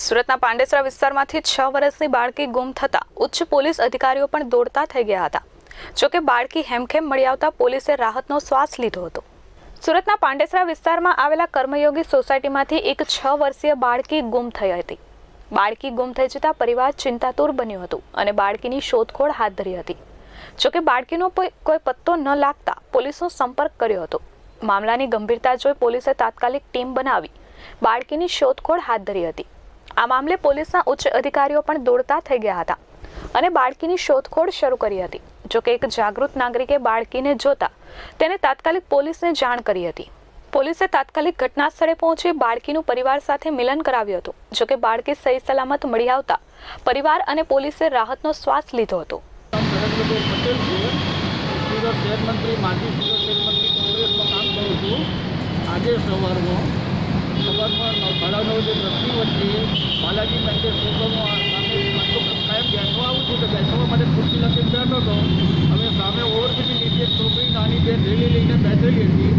સુરતના પાંડેસરા વિસ્તારમાંથી 6 વર્ષની બાળકી ગુમ થતા ઉચ્ચ પોલીસ અધિકારીઓ પણ દોડતા થઈ ગયા હતા. જોકે બાળકી હેમખેમ મળી આવતા પોલીસે રાહતનો શ્વાસ લીધો હતો. સુરતના પાંડેસરા વિસ્તારમાં આવેલા કર્મયોગી સોસાયટીમાંથી એક 6 વર્ષીય બાળકી ગુમ થઈ હતી. બાળકી ગુમ થઈ જતા પરિવાર ચિંતાતુર બન્યો હતો અને બાળકીની શોધખોળ હાથ ધરી હતી. જોકે બાળકીનો કોઈ પત્તો ન લાગતા પોલીસનો સંપર્ક કર્યો હતો. મામલાની ગંભીરતા જોઈ પોલીસે તાત્કાલિક ટીમ બનાવી બાળકીની શોધખોળ હાથ ધરી હતી. આ મામલે પોલીસના ઉચ્ચ અધિકારીઓ પણ દોડતા થઈ ગયા હતા અને બાળકીની શોધખોળ શરૂ કરી હતી. જોકે એક જાગૃત નાગરિકે બાળકીને જોતા તેને તાત્કાલિક પોલીસને જાણ કરી હતી. પોલીસે તાત્કાલિક ઘટના સ્થળે પહોંચી બાળકીનું પરિવાર સાથે મિલન કરાવ્યું હતું. જોકે બાળકી સહી સલામત મળી આવતા પરિવાર અને પોલીસે રાહતનો શ્વાસ લીધો હતો. આજે સવારમાં 9:30 ટ્રસ્ટી વચ્ચે બાલાજી પેન્ટેસ સામે કાયમ બેસવા આવું છું તો બેસવા માટે ખુરશી લખીને બેઠો હતો. હવે સામે ઓવરબ્રિજની નીચે એક છોકરી નાની બેન રેલી લઈને બેઠેલી હતી.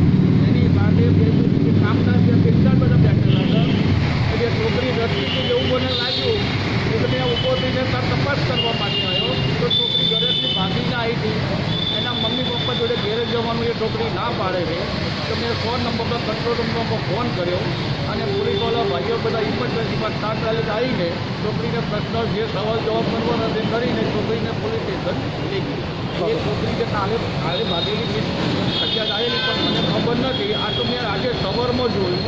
એની સાથે બે કામદાર કેટલા બધા બેઠેલા હતા. એટલે છોકરી રસ્તી કે એવું મને લાગ્યું એટલે મેં ઊભો થઈને તપાસ કરવા માટે આવ્યો તો છોકરી ઘરેથી ભાગીને આવી હતી. એના મમ્મી પપ્પા જોડે ઘેરે જવાનું એ છોકરી ના પાડે છે. તો મેં 100 નંબર પર કંટ્રોલ રૂમ પર ફોન કર્યો અને પોલીસવાળા ભાઈઓ બધા ઇમરજન્સીમાં તાત્કાલિક આવીને છોકરીને પ્રશ્ન જે સવાલ જવાબ કરવાના તે કરીને છોકરીને પોલીસ સ્ટેશન લઈ ગઈ. એ છોકરી જે કાલે ભાગેલી ફરિયાદ આવેલી પણ મને ખબર નથી. આ તો મેં આજે સવારમાં જોયું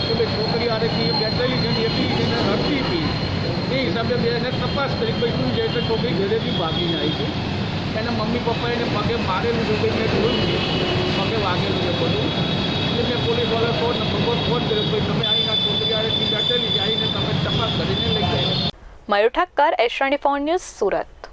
કે ભાઈ છોકરી આરેથી બેઠેલી છે એટલી એને રડતી હતી. એ હિસાબે મેં એને તપાસ કરી ભાઈ શું છે એટલે છોકરી ઘરેથી ભાગીને આવી હતી. એના મમ્મી પપ્પાએ એને પગે મારેલું છે કે મેં જોયું છે પગે વાગેલું છે બધું. એટલે મેં પોલીસવાળા 100 નંબર પર ફોન કર્યો ભાઈ તમે આવીને છોકરી આરેથી બેઠેલી છે આવીને તમે તપાસ કરીને લઈ જાય. મયુર ઠક્કર, એશરણી ફોન ન્યૂઝ, સુરત.